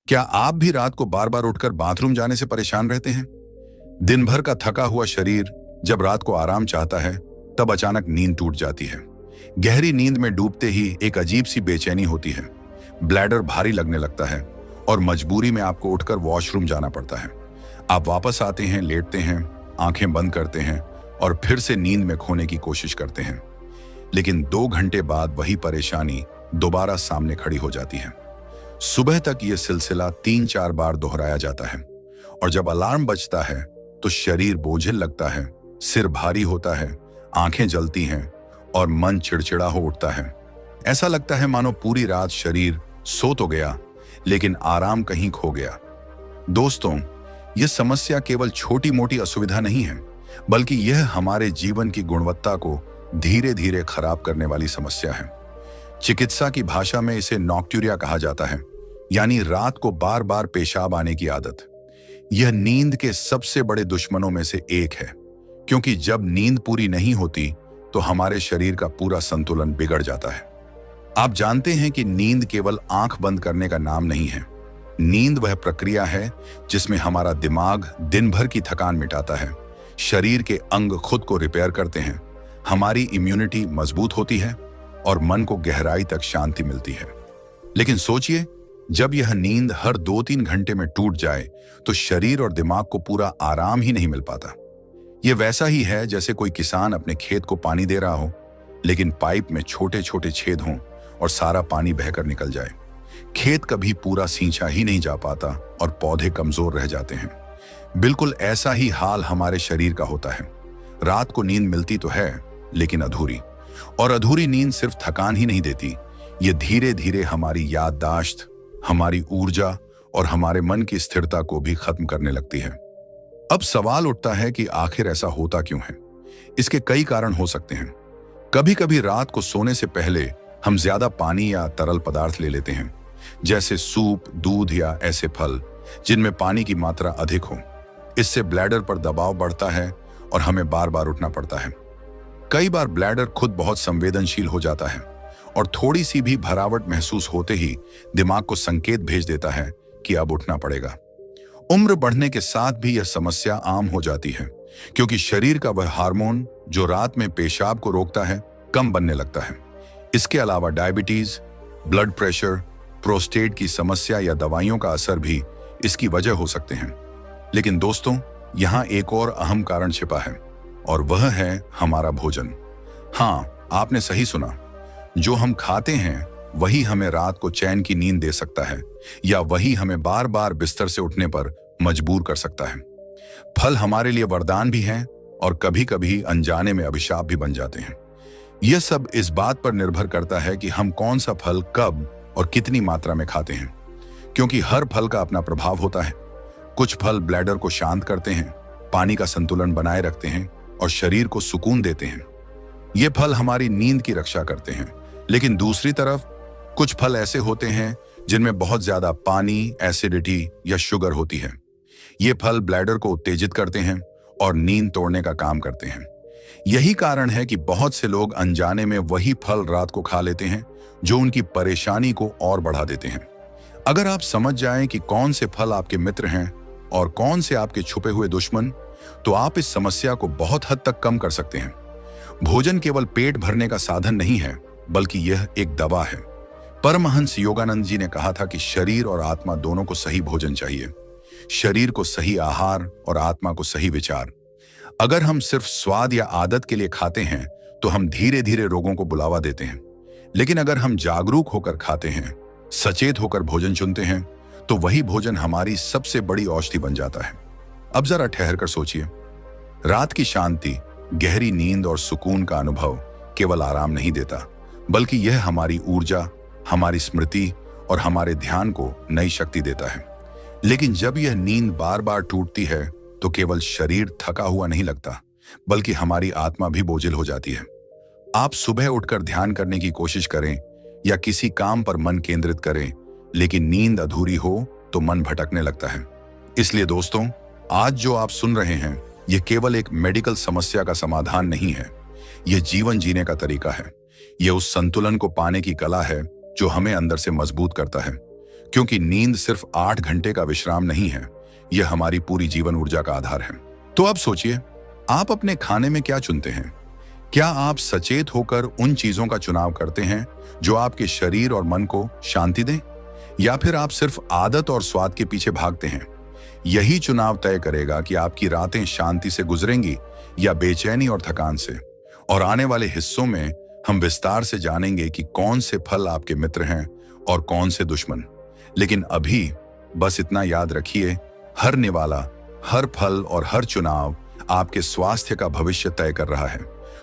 क्या आप भी रात को बार बार उठकर बाथरूम जाने से परेशान रहते हैं? दिन भर का थका हुआ शरीर जब रात को आराम चाहता है, तब अचानक नींद टूट जाती है। गहरी नींद में डूबते ही एक अजीब सी बेचैनी होती है। ब्लैडर भारी लगने लगता है और मजबूरी में आपको उठकर वॉशरूम जाना पड़ता है। आप वापस आते हैं, लेटते हैं, आंखें बंद करते हैं और फिर से नींद में खोने की कोशिश करते हैं। लेकिन 2 घंटे बाद वही परेशानी दोबारा सामने खड़ी हो जाती है। सुबह तक यह सिलसिला 3-4 बार दोहराया जाता है और जब अलार्म बजता है तो शरीर बोझिल लगता है, सिर भारी होता है, आंखें जलती हैं और मन चिड़चिड़ा हो उठता है। ऐसा लगता है मानो पूरी रात शरीर सो तो गया, लेकिन आराम कहीं खो गया। दोस्तों, यह समस्या केवल छोटी मोटी असुविधा नहीं है, बल्कि यह हमारे जीवन की गुणवत्ता को धीरे धीरे खराब करने वाली समस्या है। चिकित्सा की भाषा में इसे नॉक्ट्यूरिया कहा जाता है, यानी रात को बार बार पेशाब आने की आदत। यह नींद के सबसे बड़े दुश्मनों में से एक है, क्योंकि जब नींद पूरी नहीं होती तो हमारे शरीर का पूरा संतुलन बिगड़ जाता है। आप जानते हैं कि नींद केवल आंख बंद करने का नाम नहीं है। नींद वह प्रक्रिया है जिसमें हमारा दिमाग दिन भर की थकान मिटाता है, शरीर के अंग खुद को रिपेयर करते हैं, हमारी इम्यूनिटी मजबूत होती है और मन को गहराई तक शांति मिलती है। लेकिन सोचिए, जब यह नींद हर 2-3 घंटे में टूट जाए तो शरीर और दिमाग को पूरा आराम ही नहीं मिल पाता। यह वैसा ही है जैसे कोई किसान अपने खेत को पानी दे रहा हो, लेकिन पाइप में छोटे छोटे छेद हों और सारा पानी बहकर निकल जाए। खेत कभी पूरा सींचा ही नहीं जा पाता और पौधे कमजोर रह जाते हैं। बिल्कुल ऐसा ही हाल हमारे शरीर का होता है। रात को नींद मिलती तो है, लेकिन अधूरी। और अधूरी नींद सिर्फ थकान ही नहीं देती, ये धीरे धीरे हमारी याददाश्त, हमारी ऊर्जा और हमारे मन की स्थिरता को भी खत्म करने लगती है। अब सवाल उठता है कि आखिर ऐसा होता क्यों है? इसके कई कारण हो सकते हैं। कभी कभी रात को सोने से पहले हम ज्यादा पानी या तरल पदार्थ ले लेते हैं, जैसे सूप, दूध या ऐसे फल जिनमें पानी की मात्रा अधिक हो। इससे ब्लैडर पर दबाव बढ़ता है और हमें बार बार उठना पड़ता है। कई बार ब्लैडर खुद बहुत संवेदनशील हो जाता है और थोड़ी सी भी भरावट महसूस होते ही दिमाग को संकेत भेज देता है कि अब उठना पड़ेगा। उम्र बढ़ने के साथ भी यह समस्या आम हो जाती है, क्योंकि शरीर का वह हार्मोन जो रात में पेशाब को रोकता है, कम बनने लगता है। इसके अलावा डायबिटीज, ब्लड प्रेशर, प्रोस्टेट की समस्या या दवाइयों का असर भी इसकी वजह हो सकते हैं। लेकिन दोस्तों, यहाँ एक और अहम कारण छिपा है और वह है हमारा भोजन। हाँ, आपने सही सुना। जो हम खाते हैं वही हमें रात को चैन की नींद दे सकता है या वही हमें बार बार बिस्तर से उठने पर मजबूर कर सकता है। फल हमारे लिए वरदान भी हैं और कभी कभी अनजाने में अभिशाप भी बन जाते हैं। यह सब इस बात पर निर्भर करता है कि हम कौन सा फल कब और कितनी मात्रा में खाते हैं, क्योंकि हर फल का अपना प्रभाव होता है। कुछ फल ब्लैडर को शांत करते हैं, पानी का संतुलन बनाए रखते हैं और शरीर को सुकून देते हैं। ये फल हमारी नींद की रक्षा करते हैं। लेकिन दूसरी तरफ कुछ फल ऐसे होते हैं जिनमें बहुत ज्यादा पानी, एसिडिटी या शुगर होती है। ये फल ब्लैडर को उत्तेजित करते हैं और नींद तोड़ने का काम करते हैं। यही कारण है कि बहुत से लोग अनजाने में वही फल रात को खा लेते हैं जो उनकी परेशानी को और बढ़ा देते हैं। अगर आप समझ जाएं कि कौन से फल आपके मित्र हैं और कौन से आपके छुपे हुए दुश्मन, तो आप इस समस्या को बहुत हद तक कम कर सकते हैं। भोजन केवल पेट भरने का साधन नहीं है, बल्कि यह एक दवा है। परमहंस योगानंद जी ने कहा था कि शरीर और आत्मा दोनों को सही भोजन चाहिए। शरीर को सही आहार और आत्मा को सही विचार। अगर हम सिर्फ स्वाद या आदत के लिए खाते हैं तो हम धीरे धीरे रोगों को बुलावा देते हैं। लेकिन अगर हम जागरूक होकर खाते हैं, सचेत होकर भोजन चुनते हैं, तो वही भोजन हमारी सबसे बड़ी औषधि बन जाता है। अब जरा ठहर कर सोचिए, रात की शांति, गहरी नींद और सुकून का अनुभव केवल आराम नहीं देता, बल्कि यह हमारी ऊर्जा, हमारी स्मृति और हमारे ध्यान को नई शक्ति देता है। लेकिन जब यह नींद बार बार टूटती है तो केवल शरीर थका हुआ नहीं लगता, बल्कि हमारी आत्मा भी बोझिल हो जाती है। आप सुबह उठकर ध्यान करने की कोशिश करें या किसी काम पर मन केंद्रित करें, लेकिन नींद अधूरी हो तो मन भटकने लगता है। इसलिए दोस्तों, आज जो आप सुन रहे हैं, यह केवल एक मेडिकल समस्या का समाधान नहीं है। यह जीवन जीने का तरीका है। यह उस संतुलन को पाने की कला है जो हमें अंदर से मजबूत करता है। क्योंकि नींद सिर्फ 8 घंटे का विश्राम नहीं है, यह हमारी पूरी जीवन ऊर्जा का आधार है। तो अब सोचिए, आप अपने खाने में क्या चुनते हैं? क्या आप सचेत होकर उन चीजों का चुनाव करते हैं जो आपके शरीर और मन को शांति दें, या फिर आप सिर्फ आदत और स्वाद के पीछे भागते हैं? यही चुनाव तय करेगा कि आपकी रातें शांति से गुजरेंगी या बेचैनी और थकान से। और आने वाले हिस्सों में हम विस्तार से जानेंगे कि कौन से फल आपके मित्र हैं और कौन से दुश्मन। लेकिन अभी बस इतना याद रखिए, हर निवाला, हर फल और हर चुनाव आपके स्वास्थ्य का भविष्य तय कर रहा है।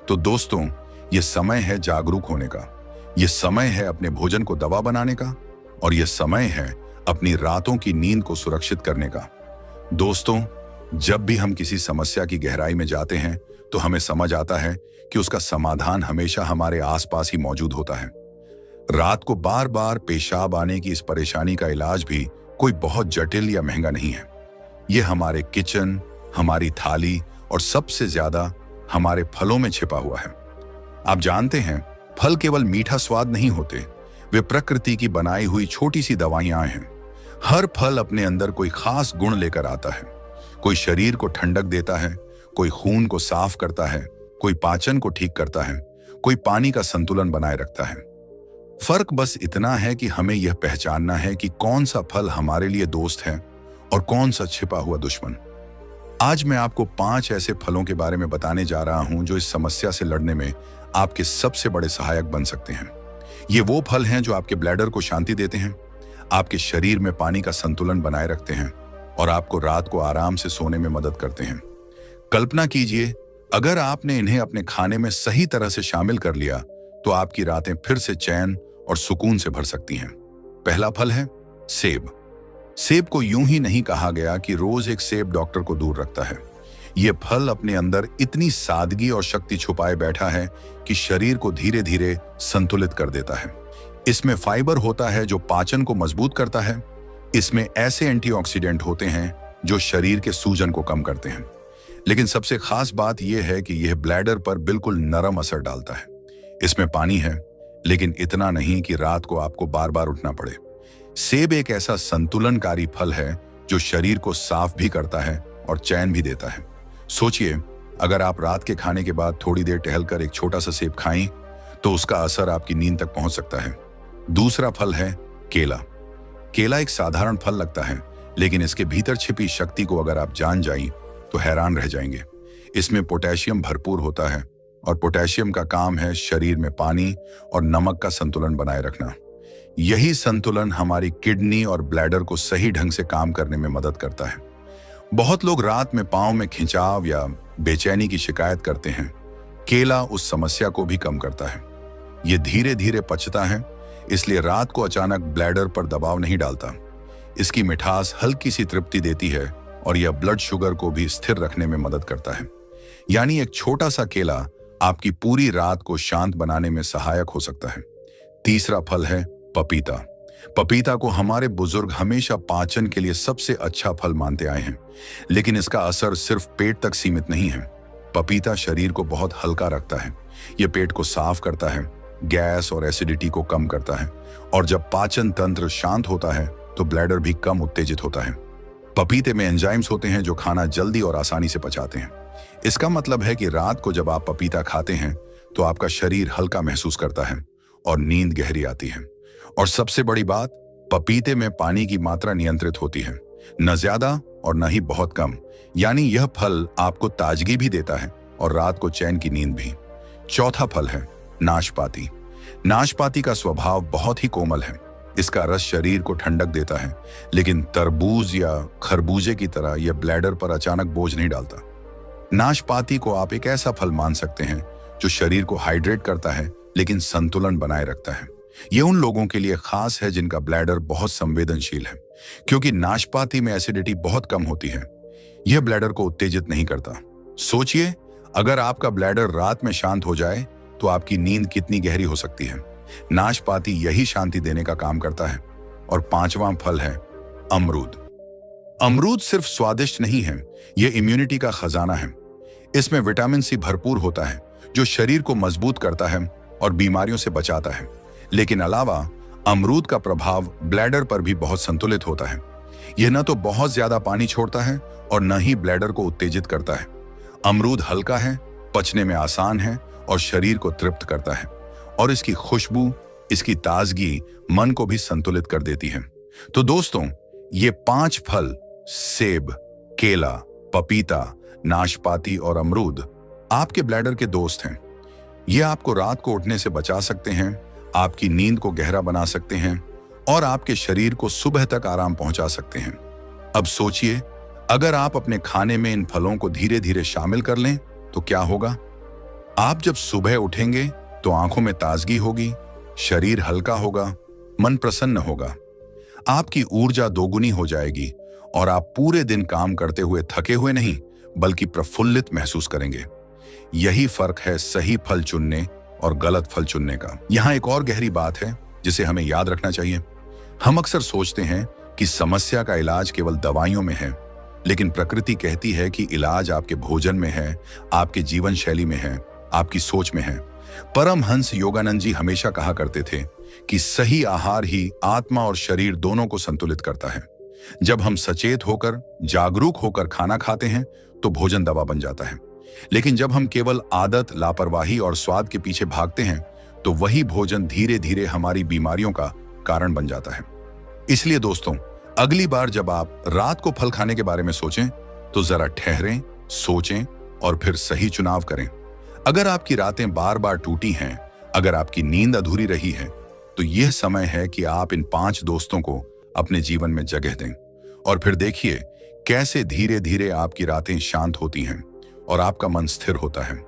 तो दोस्तों, ये समय है जागरूक होने का, ये समय है अपने भोजन को दवा बनाने का, और ये समय है अपनी रातों की नींद को सुरक्षित करने का। दोस्तों, जब भी हम किसी समस्या की गहराई में जाते हैं तो हमें समझ आता है कि उसका समाधान हमेशा हमारे आसपास ही मौजूद होता है। रात को बार बार पेशाब आने की इस परेशानी का इलाज भी कोई बहुत जटिल या महंगा नहीं है। ये हमारे किचन, हमारी थाली और सबसे ज्यादा हमारे फलों में छिपा हुआ है। आप जानते हैं, फल केवल मीठा स्वाद नहीं होते, वे प्रकृति की बनाई हुई छोटी सी दवाइयां हैं। हर फल अपने अंदर कोई खास गुण लेकर आता है। कोई शरीर को ठंडक देता है, कोई खून को साफ करता है, कोई पाचन को ठीक करता है, कोई पानी का संतुलन बनाए रखता है। फर्क बस इतना है कि हमें यह पहचानना है कि कौन सा फल हमारे लिए दोस्त है और कौन सा छिपा हुआ दुश्मन। आज मैं आपको 5 ऐसे फलों के बारे में बताने जा रहा हूं जो इस समस्या से लड़ने में आपके सबसे बड़े सहायक बन सकते हैं। ये वो फल हैं जो आपके ब्लैडर को शांति देते हैं, आपके शरीर में पानी का संतुलन बनाए रखते हैं और आपको रात को आराम से सोने में मदद करते हैं। कल्पना कीजिए, अगर आपने इन्हें अपने खाने में सही तरह से शामिल कर लिया तो आपकी रातें फिर से चैन और सुकून से भर सकती हैं। पहला फल है सेब। सेब को यूं ही नहीं कहा गया कि रोज एक सेब डॉक्टर को दूर रखता है। यह फल अपने अंदर इतनी सादगी और शक्ति छुपाए बैठा है कि शरीर को धीरे धीरे संतुलित कर देता है। इसमें फाइबर होता है जो पाचन को मजबूत करता है। इसमें ऐसे एंटीऑक्सीडेंट होते हैं जो शरीर के सूजन को कम करते हैं। लेकिन सबसे खास बात यह है कि यह ब्लैडर पर बिल्कुल नरम असर डालता है। इसमें पानी है, लेकिन इतना नहीं कि रात को आपको बार बार उठना पड़े। सेब एक ऐसा संतुलनकारी फल है जो शरीर को साफ भी करता है और चैन भी देता है। सोचिए, अगर आप रात के खाने के बाद थोड़ी देर टहलकर एक छोटा सा सेब खाएं तो उसका असर आपकी नींद तक पहुंच सकता है। दूसरा फल है केला। केला एक साधारण फल लगता है, लेकिन इसके भीतर छिपी शक्ति को अगर आप जान जाएं तो हैरान रह जाएंगे। इसमें पोटेशियम भरपूर होता है और पोटेशियम का काम है शरीर में पानी और नमक का संतुलन बनाए रखना। यही संतुलन हमारी किडनी और ब्लैडर को सही ढंग से काम करने में मदद करता है। बहुत लोग रात में पांव में खिंचाव या बेचैनी की शिकायत करते हैं। केला उस समस्या को भी कम करता है। यह धीरे धीरे पचता है, इसलिए रात को अचानक ब्लैडर पर दबाव नहीं डालता। इसकी मिठास हल्की सी तृप्ति देती है और यह ब्लड शुगर को भी स्थिर रखने में मदद करता है। यानी एक छोटा सा केला आपकी पूरी रात को शांत बनाने में सहायक हो सकता है। तीसरा फल है पपीता। पपीता को हमारे बुजुर्ग हमेशा पाचन के लिए सबसे अच्छा फल मानते आए हैं, लेकिन इसका असर सिर्फ पेट तक सीमित नहीं है। पपीता शरीर को बहुत हल्का रखता है। यह पेट को साफ करता है, गैस और एसिडिटी को कम करता है, और जब पाचन तंत्र शांत होता है तो ब्लैडर भी कम उत्तेजित होता है। पपीते में एंजाइम्स होते हैं जो खाना जल्दी और आसानी से पचाते हैं। इसका मतलब है कि रात को जब आप पपीता खाते हैं तो आपका शरीर हल्का महसूस करता है और नींद गहरी आती है। और सबसे बड़ी बात, पपीते में पानी की मात्रा नियंत्रित होती है, न ज्यादा और न ही बहुत कम। यानी यह फल आपको ताजगी भी देता है और रात को चैन की नींद भी। चौथा फल है नाशपाती। नाशपाती का स्वभाव बहुत ही कोमल है। इसका रस शरीर को ठंडक देता है, लेकिन तरबूज या खरबूजे की तरह यह ब्लैडर पर अचानक बोझ नहीं डालता। नाशपाती को आप एक ऐसा फल मान सकते हैं जो शरीर को हाइड्रेट करता है लेकिन संतुलन बनाए रखता है। यह उन लोगों के लिए खास है जिनका ब्लैडर बहुत संवेदनशील है, क्योंकि नाशपाती में एसिडिटी बहुत कम होती है। यह ब्लैडर को उत्तेजित नहीं करता। सोचिए, अगर आपका ब्लैडर रात में शांत हो जाए तो आपकी नींद कितनी गहरी हो सकती है। नाशपाती यही शांति देने का काम करता है। और पांचवां फल है अमरूद। अमरूद सिर्फ स्वादिष्ट नहीं है, यह इम्यूनिटी का खजाना है। इसमें विटामिन सी भरपूर होता है जो शरीर को मजबूत करता है और बीमारियों से बचाता है। लेकिन अलावा अमरूद का प्रभाव ब्लैडर पर भी बहुत संतुलित होता है। यह न तो बहुत ज्यादा पानी छोड़ता है और न ही ब्लैडर को उत्तेजित करता है। अमरूद हल्का है, पचने में आसान है और शरीर को तृप्त करता है, और इसकी खुशबू, इसकी ताजगी मन को भी संतुलित कर देती है। तो दोस्तों, ये 5 फल, सेब, केला, पपीता, नाशपाती और अमरूद, आपके ब्लैडर के दोस्त हैं। ये आपको रात को उठने से बचा सकते हैं, आपकी नींद को गहरा बना सकते हैं और आपके शरीर को सुबह तक आराम पहुंचा सकते हैं। अब सोचिए, अगर आप अपने खाने में इन फलों को धीरे धीरे शामिल कर लें तो क्या होगा। आप जब सुबह उठेंगे तो आंखों में ताजगी होगी, शरीर हल्का होगा, मन प्रसन्न होगा, आपकी ऊर्जा दोगुनी हो जाएगी और आप पूरे दिन काम करते हुए थके हुए नहीं बल्कि प्रफुल्लित महसूस करेंगे। यही फर्क है सही फल चुनने और गलत फल चुनने का। यहाँ एक और गहरी बात है जिसे हमें याद रखना चाहिए। हम अक्सर सोचते हैं कि समस्या का इलाज केवल दवाइयों में है, लेकिन प्रकृति कहती है कि इलाज आपके भोजन में है, आपके जीवन शैली में है, आपकी सोच में है। परमहंस योगानंद जी हमेशा कहा करते थे कि सही आहार ही आत्मा और शरीर दोनों को संतुलित करता है। जब हम सचेत होकर, जागरूक होकर खाना खाते हैं तो भोजन दवा बन जाता है, लेकिन जब हम केवल आदत, लापरवाही और स्वाद के पीछे भागते हैं तो वही भोजन धीरे धीरे हमारी बीमारियों का कारण बन जाता है। इसलिए दोस्तों, अगली बार जब आप रात को फल खाने के बारे में सोचें तो जरा ठहरें, सोचें और फिर सही चुनाव करें। अगर आपकी रातें बार बार टूटी हैं, अगर आपकी नींद अधूरी रही है, तो यह समय है कि आप इन 5 दोस्तों को अपने जीवन में जगह दें और फिर देखिए कैसे धीरे धीरे आपकी रातें शांत होती हैं और आपका मन स्थिर होता है।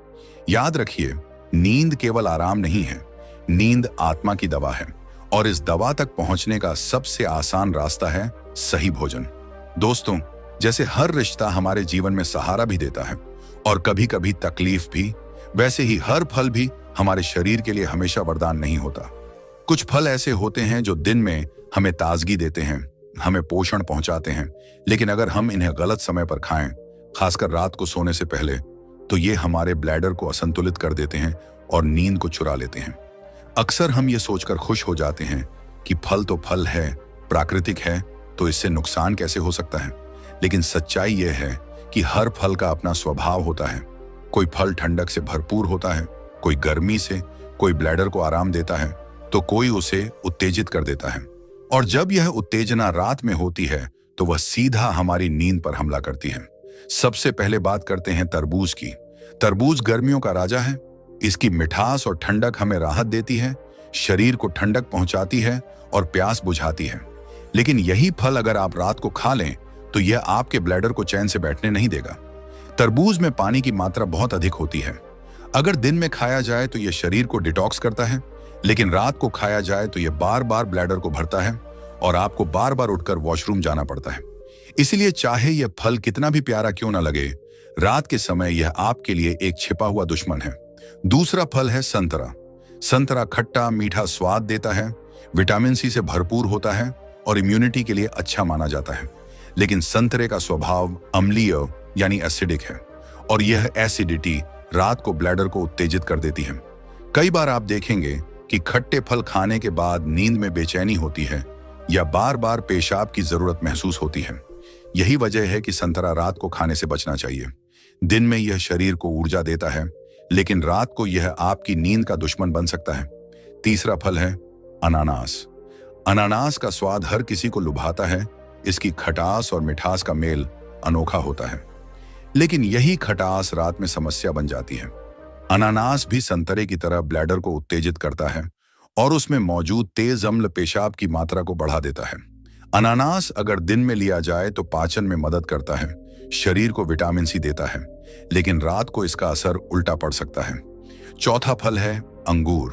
याद रखिए, नींद केवल आराम नहीं है, नींद आत्मा की दवा है और इस दवा तक पहुंचने का सबसे आसान रास्ता है सही भोजन। दोस्तों, जैसे हर रिश्ता हमारे जीवन में सहारा भी देता है और कभी कभी तकलीफ भी, वैसे ही हर फल भी हमारे शरीर के लिए हमेशा वरदान नहीं होता। कुछ फल ऐसे होते हैं जो दिन में हमें ताजगी देते हैं, हमें पोषण पहुंचाते हैं, लेकिन अगर हम इन्हें गलत समय पर खाएं, खासकर रात को सोने से पहले, तो ये हमारे ब्लैडर को असंतुलित कर देते हैं और नींद को चुरा लेते हैं। अक्सर हम ये सोचकर खुश हो जाते हैं कि फल तो फल है, प्राकृतिक है, तो इससे नुकसान कैसे हो सकता है। लेकिन सच्चाई यह है कि हर फल का अपना स्वभाव होता है। कोई फल ठंडक से भरपूर होता है, कोई गर्मी से, कोई ब्लैडर को आराम देता है, तो कोई उसे उत्तेजित कर देता है। और जब यह उत्तेजना रात में होती है तो वह सीधा हमारी नींद पर हमला करती है। सबसे पहले बात करते हैं तरबूज की। तरबूज गर्मियों का राजा है। इसकी मिठास और ठंडक हमें राहत देती है, शरीर को ठंडक पहुंचाती है और प्यास बुझाती है। लेकिन यही फल अगर आप रात को खा लें तो यह आपके ब्लैडर को चैन से बैठने नहीं देगा। तरबूज में पानी की मात्रा बहुत अधिक होती है। अगर दिन में खाया जाए तो यह शरीर को डिटॉक्स करता है, लेकिन रात को खाया जाए तो यह बार बार ब्लैडर को भरता है और आपको बार बार उठकर वॉशरूम जाना पड़ता है। इसलिए चाहे यह फल कितना भी प्यारा क्यों ना लगे, रात के समय यह आपके लिए एक छिपा हुआ दुश्मन है। दूसरा फल है संतरा। संतरा खट्टा मीठा स्वाद देता है, विटामिन सी से भरपूर होता है और इम्यूनिटी के लिए अच्छा माना जाता है। लेकिन संतरे का स्वभाव अम्लीय यानी एसिडिक है और यह एसिडिटी रात को ब्लैडर को उत्तेजित कर देती है। कई बार आप देखेंगे कि खट्टे फल खाने के बाद नींद में बेचैनी होती है या बार बार पेशाब की जरूरत महसूस होती है। यही वजह है कि संतरा रात को खाने से बचना चाहिए। दिन में यह शरीर को ऊर्जा देता है, लेकिन रात को यह आपकी नींद का दुश्मन बन सकता है। तीसरा फल है अनानास। अनानास का स्वाद हर किसी को लुभाता है। इसकी खटास और मिठास का मेल अनोखा होता है, लेकिन यही खटास रात में समस्या बन जाती है। अनानास भी संतरे की तरह ब्लैडर को उत्तेजित करता है और उसमें मौजूद तेज अम्ल पेशाब की मात्रा को बढ़ा देता है। अनानास अगर दिन में लिया जाए तो पाचन में मदद करता है, शरीर को विटामिन सी देता है, लेकिन रात को इसका असर उल्टा पड़ सकता है। चौथा फल है अंगूर।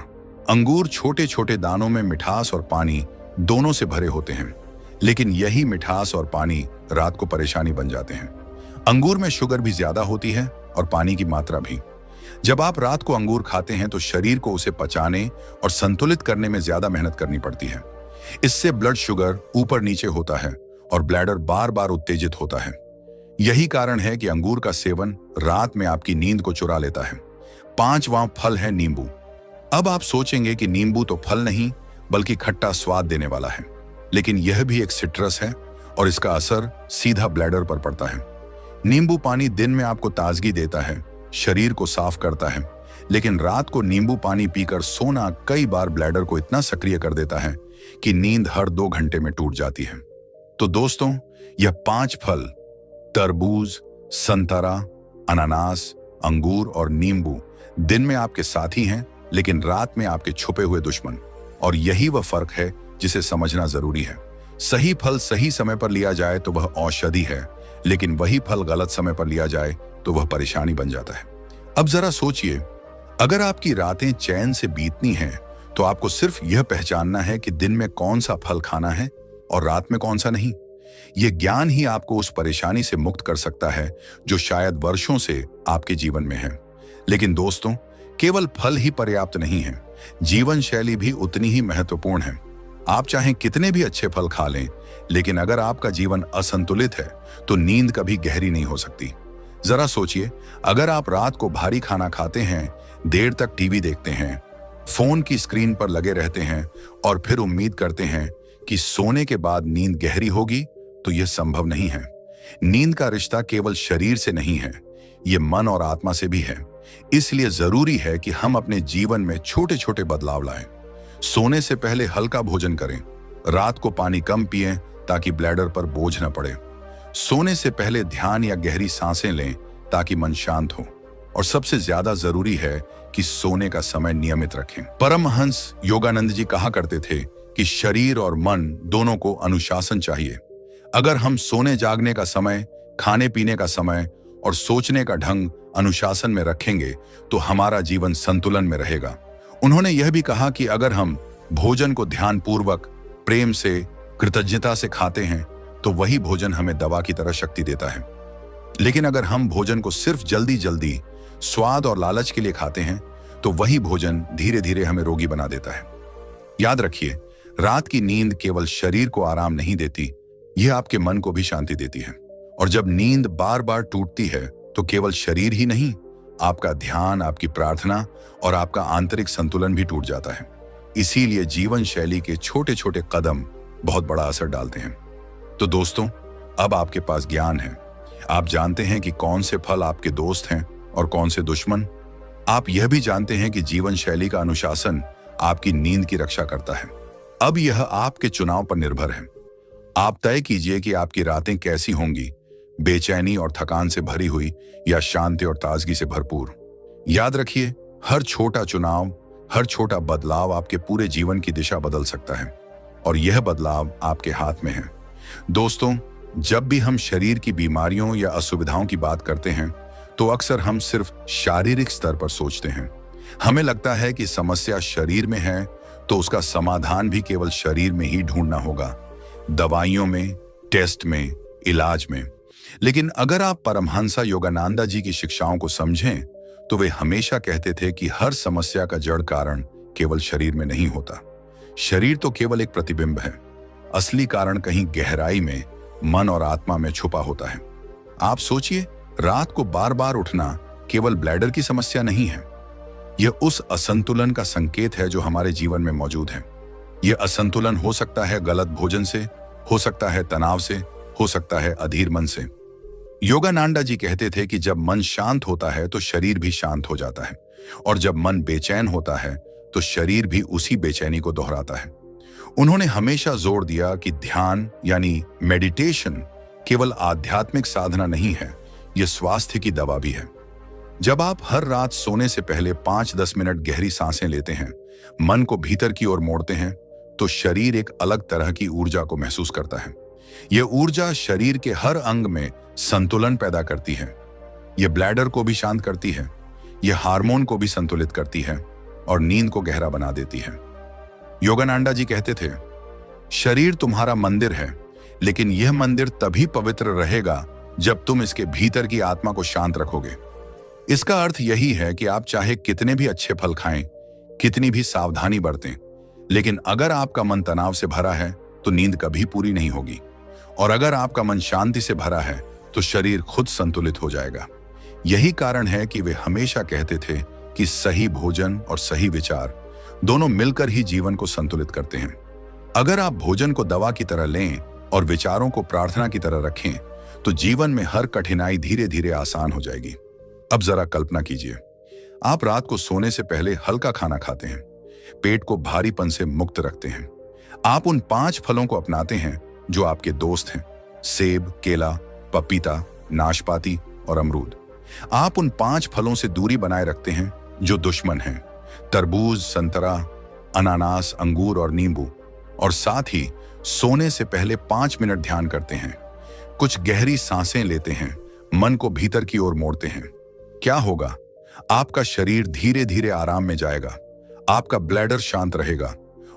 अंगूर छोटे छोटे दानों में मिठास और पानी दोनों से भरे होते हैं, लेकिन यही मिठास और पानी रात को परेशानी बन जाते हैं। अंगूर में शुगर भी ज्यादा होती है और पानी की मात्रा भी। जब आप रात को अंगूर खाते हैं तो शरीर को उसे पचाने और संतुलित करने में ज्यादा मेहनत करनी पड़ती है। इससे ब्लड शुगर ऊपर नीचे होता है और ब्लैडर बार बार उत्तेजित होता है। यही कारण है कि अंगूर का सेवन रात में आपकी नींद को चुरा लेता है। पांचवां फल है नींबू। अब आप सोचेंगे कि नींबू तो फल नहीं बल्कि खट्टा स्वाद देने वाला है। लेकिन यह भी एक सिट्रस है और इसका असर सीधा ब्लैडर पर पड़ता है। नींबू पानी दिन में आपको ताजगी देता है, शरीर को साफ करता है, लेकिन रात को नींबू पानी पीकर सोना कई बार ब्लैडर को इतना सक्रिय कर देता है कि नींद हर 2 घंटे में टूट जाती है। तो दोस्तों, यह 5 फल तरबूज, संतरा, अनानास, अंगूर और नींबू दिन में आपके साथी हैं, लेकिन रात में आपके छुपे हुए दुश्मन। और यही वह फर्क है जिसे समझना जरूरी है। सही फल सही समय पर लिया जाए तो वह औषधि है, लेकिन वही फल गलत समय पर लिया जाए तो वह परेशानी बन जाता है। अब जरा सोचिए, अगर आपकी रातें चैन से बीतनी हैं तो आपको सिर्फ यह पहचानना है कि दिन में कौन सा फल खाना है और रात में कौन सा नहीं। यह ज्ञान ही आपको उस परेशानी से मुक्त कर सकता है जो शायद वर्षों से आपके जीवन में है। लेकिन दोस्तों, केवल फल ही पर्याप्त नहीं है, जीवन शैली भी उतनी ही महत्वपूर्ण है। आप चाहे कितने भी अच्छे फल खा लें, लेकिन अगर आपका जीवन असंतुलित है तो नींद कभी गहरी नहीं हो सकती। जरा सोचिए, अगर आप रात को भारी खाना खाते हैं, देर तक टीवी देखते हैं, फोन की स्क्रीन पर लगे रहते हैं और फिर उम्मीद करते हैं कि सोने के बाद नींद गहरी होगी, तो यह संभव नहीं है। नींद का रिश्ता केवल शरीर से नहीं है, यह मन और आत्मा से भी है। इसलिए जरूरी है कि हम अपने जीवन में छोटे छोटे बदलाव लाएं। सोने से पहले हल्का भोजन करें, रात को पानी कम पिएं ताकि ब्लैडर पर बोझ न पड़े। सोने से पहले ध्यान या गहरी सांसें लें ताकि मन शांत हो। और सबसे ज्यादा जरूरी है कि सोने का समय नियमित रखें। परमहंस योगानंद जी कहा करते थे कि शरीर और मन दोनों को अनुशासन चाहिए। अगर हम सोने जागने का समय, खाने पीने का समय और सोचने का ढंग अनुशासन में रखेंगे तो हमारा जीवन संतुलन में रहेगा। उन्होंने यह भी कहा कि अगर हम भोजन को ध्यानपूर्वक, प्रेम से, कृतज्ञता से खाते हैं तो वही भोजन हमें दवा की तरह शक्ति देता है। लेकिन अगर हम भोजन को सिर्फ जल्दी जल्दी, स्वाद और लालच के लिए खाते हैं तो वही भोजन धीरे धीरे हमें रोगी बना देता है। याद रखिए, रात की नींद केवल शरीर को आराम नहीं देती, यह आपके मन को भी शांति देती है। और जब नींद बार बार टूटती है तो केवल शरीर ही नहीं, आपका ध्यान, आपकी प्रार्थना और आपका आंतरिक संतुलन भी टूट जाता है। इसीलिए जीवन शैली के छोटे छोटे कदम बहुत बड़ा असर डालते हैं। तो दोस्तों, अब आपके पास ज्ञान है। आप जानते हैं कि कौन से फल आपके दोस्त हैं और कौन से दुश्मन। आप यह भी जानते हैं कि जीवन शैली का अनुशासन आपकी नींद की रक्षा करता है। अब यह आपके चुनाव पर निर्भर है। आप तय कीजिए कि आपकी रातें कैसी होंगी, बेचैनी और थकान से भरी हुई या शांति और ताजगी से भरपूर। याद रखिए, हर छोटा चुनाव, हर छोटा बदलाव आपके पूरे जीवन की दिशा बदल सकता है और यह बदलाव आपके हाथ में है। दोस्तों, जब भी हम शरीर की बीमारियों या असुविधाओं की बात करते हैं तो अक्सर हम सिर्फ शारीरिक स्तर पर सोचते हैं। हमें लगता है कि समस्या शरीर में है तो उसका समाधान भी केवल शरीर में ही ढूंढना होगा, दवाइयों में, टेस्ट में, इलाज में। लेकिन अगर आप परमहंस योगानंद जी की शिक्षाओं को समझें तो वे हमेशा कहते थे कि हर समस्या का जड़ कारण केवल शरीर में नहीं होता। शरीर तो केवल एक प्रतिबिंब है, असली कारण कहीं गहराई में, मन और आत्मा में छुपा होता है। आप सोचिए, रात को बार बार उठना केवल ब्लैडर की समस्या नहीं है, यह उस असंतुलन का संकेत है जो हमारे जीवन में मौजूद है। यह असंतुलन हो सकता है गलत भोजन से, हो सकता है तनाव से, हो सकता है अधीर मन से। योगानंद जी कहते थे कि जब मन शांत होता है तो शरीर भी शांत हो जाता है, और जब मन बेचैन होता है तो शरीर भी उसी बेचैनी को दोहराता है। उन्होंने हमेशा जोर दिया कि ध्यान यानी मेडिटेशन केवल आध्यात्मिक साधना नहीं है, यह स्वास्थ्य की दवा भी है। जब आप हर रात सोने से पहले 5-10 मिनट गहरी सांसें लेते हैं, मन को भीतर की ओर मोड़ते हैं, तो शरीर एक अलग तरह की ऊर्जा को महसूस करता है। यह ऊर्जा शरीर के हर अंग में संतुलन पैदा करती है। यह ब्लैडर को भी शांत करती है, यह हार्मोन को भी संतुलित करती है और नींद को गहरा बना देती है। योगानंद जी कहते थे, शरीर तुम्हारा मंदिर है, लेकिन यह मंदिर तभी पवित्र रहेगा जब तुम इसके भीतर की आत्मा को शांत रखोगे। इसका अर्थ यही है कि आप चाहे कितने भी अच्छे फल खाएं, कितनी भी सावधानी बरतें, लेकिन अगर आपका मन तनाव से भरा है तो नींद कभी पूरी नहीं होगी, और अगर आपका मन शांति से भरा है तो शरीर खुद संतुलित हो जाएगा। यही कारण है कि वे हमेशा कहते थे कि सही भोजन और सही विचार दोनों मिलकर ही जीवन को संतुलित करते हैं। अगर आप भोजन को दवा की तरह लें और विचारों को प्रार्थना की तरह रखें, तो जीवन में हर कठिनाई धीरे धीरे आसान हो जाएगी। अब जरा कल्पना कीजिए, आप रात को सोने से पहले हल्का खाना खाते हैं, पेट को भारीपन से मुक्त रखते हैं। आप उन 5 फलों को अपनाते हैं जो आपके दोस्त हैं: सेब, केला, पपीता, नाशपाती और अमरूद। आप उन 5 फलों से दूरी बनाए रखते हैं जो दुश्मन हैं: तरबूज, संतरा, अनानास, अंगूर और नींबू। और साथ ही सोने से पहले 5 मिनट ध्यान करते हैं, कुछ गहरी सांसें लेते हैं, मन को भीतर की ओर मोड़ते हैं। क्या होगा? आपका शरीर धीरे धीरे आराम में जाएगा, आपका ब्लैडर शांत रहेगा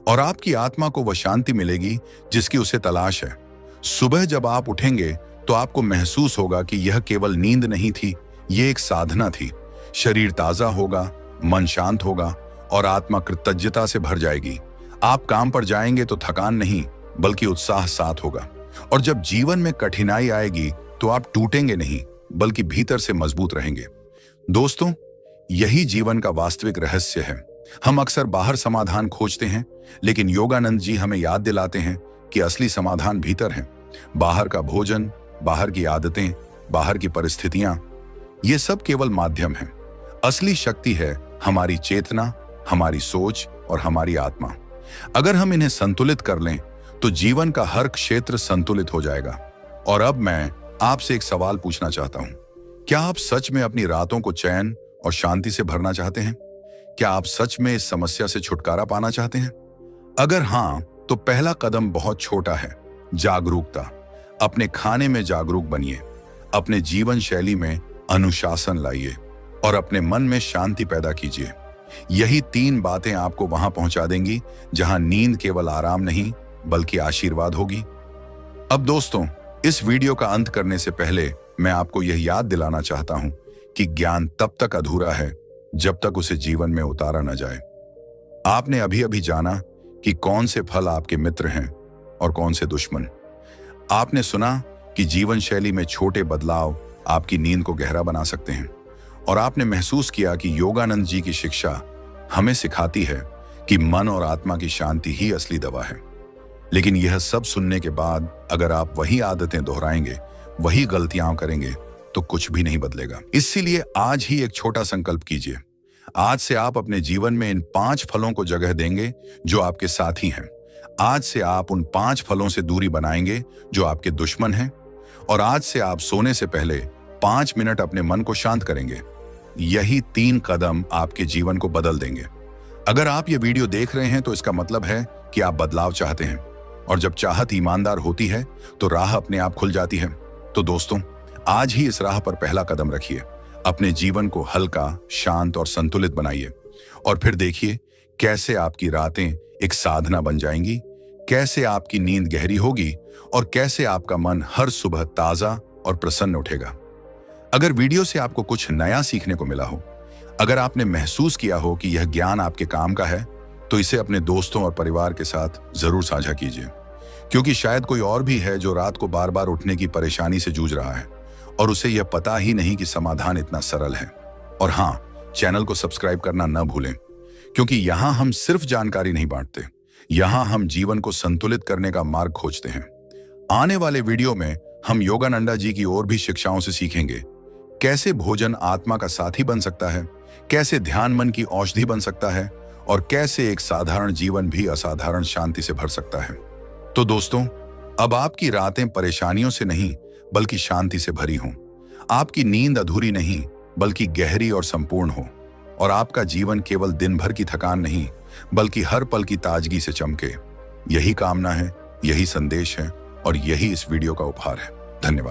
और आपकी आत्मा को वह शांति मिलेगी जिसकी उसे तलाश है। सुबह जब आप उठेंगे तो आपको महसूस होगा कि यह केवल नींद नहीं थी, ये एक साधना थी। शरीर ताजा होगा, मन शांत होगा और आत्मा कृतज्ञता से भर जाएगी। आप काम पर जाएंगे तो थकान नहीं बल्कि उत्साह साथ होगा। और जब जीवन में कठिनाई आएगी तो आप टूटेंगे नहीं बल्कि भीतर से मजबूत रहेंगे। दोस्तों, यही जीवन का वास्तविक रहस्य है। हम अक्सर बाहर समाधान खोजते हैं, लेकिन योगानंद जी हमें याद दिलाते हैं कि असली समाधान भीतर है। बाहर का भोजन, बाहर की आदतें, बाहर की परिस्थितियां, ये सब केवल माध्यम है। असली शक्ति है हमारी चेतना, हमारी सोच और हमारी आत्मा। अगर हम इन्हें संतुलित कर लें तो जीवन का हर क्षेत्र संतुलित हो जाएगा। और अब मैं आपसे एक सवाल पूछना चाहता हूं। क्या आप सच में अपनी रातों को चैन और शांति से भरना चाहते हैं? क्या आप सच में इस समस्या से छुटकारा पाना चाहते हैं? अगर हां, तो पहला कदम बहुत छोटा है: जागरूकता। अपने खाने में जागरूक बनिए, अपने जीवन शैली में अनुशासन लाइए और अपने मन में शांति पैदा कीजिए। यही 3 बातें आपको वहां पहुंचा देंगी जहां नींद केवल आराम नहीं बल्कि आशीर्वाद होगी। अब दोस्तों, इस वीडियो का अंत करने से पहले मैं आपको यह याद दिलाना चाहता हूं कि ज्ञान तब तक अधूरा है जब तक उसे जीवन में उतारा न जाए। आपने अभी अभी जाना कि कौन से फल आपके मित्र हैं और कौन से दुश्मन। आपने सुना कि जीवन शैली में छोटे बदलाव आपकी नींद को गहरा बना सकते हैं। और आपने महसूस किया कि योगानंद जी की शिक्षा हमें सिखाती है कि मन और आत्मा की शांति ही असली दवा है। लेकिन यह सब सुनने के बाद अगर आप वही आदतें दोहराएंगे, वही गलतियां करेंगे, तो कुछ भी नहीं बदलेगा। इसीलिए आज ही एक छोटा संकल्प कीजिए। आज से आप अपने जीवन में इन 5 फलों को जगह देंगे जो आपके साथी हैं। आज से आप उन 5 फलों से दूरी बनाएंगे जो आपके दुश्मन हैं। और आज से आप सोने से पहले 5 मिनट अपने मन को शांत करेंगे। यही 3 कदम आपके जीवन को बदल देंगे। अगर आप ये वीडियो देख रहे हैं तो इसका मतलब है कि आप बदलाव चाहते हैं। और जब चाहत ईमानदार होती है तो राह अपने आप खुल जाती है। तो दोस्तों, आज ही इस राह पर पहला कदम रखिए। अपने जीवन को हल्का, शांत और संतुलित बनाइए। और फिर देखिए कैसे आपकी रातें एक साधना बन जाएंगी, कैसे आपकी नींद गहरी होगी और कैसे आपका मन हर सुबह ताजा और प्रसन्न उठेगा। अगर वीडियो से आपको कुछ नया सीखने को मिला हो, अगर आपने महसूस किया हो कि यह ज्ञान आपके काम का है, तो इसे अपने दोस्तों और परिवार के साथ जरूर साझा कीजिए। क्योंकि शायद कोई और भी है जो रात को बार बार उठने की परेशानी से जूझ रहा है और उसे यह पता ही नहीं कि समाधान इतना सरल है। और हाँ, चैनल को सब्सक्राइब करना न भूलें, क्योंकि यहाँ हम सिर्फ जानकारी नहीं बांटते, यहाँ हम जीवन को संतुलित करने का मार्ग खोजते हैं। आने वाले वीडियो में हम योगानंदा जी की और भी शिक्षाओं से सीखेंगे। कैसे भोजन आत्मा का साथी बन सकता है, कैसे ध्यान मन की औषधि बन सकता है और कैसे एक साधारण जीवन भी असाधारण शांति से भर सकता है। तो दोस्तों, अब आपकी रातें परेशानियों से नहीं बल्कि शांति से भरी हों। आपकी नींद अधूरी नहीं बल्कि गहरी और संपूर्ण हो। और आपका जीवन केवल दिन भर की थकान नहीं बल्कि हर पल की ताजगी से चमके। यही कामना है, यही संदेश है और यही इस वीडियो का उपहार है। धन्यवाद।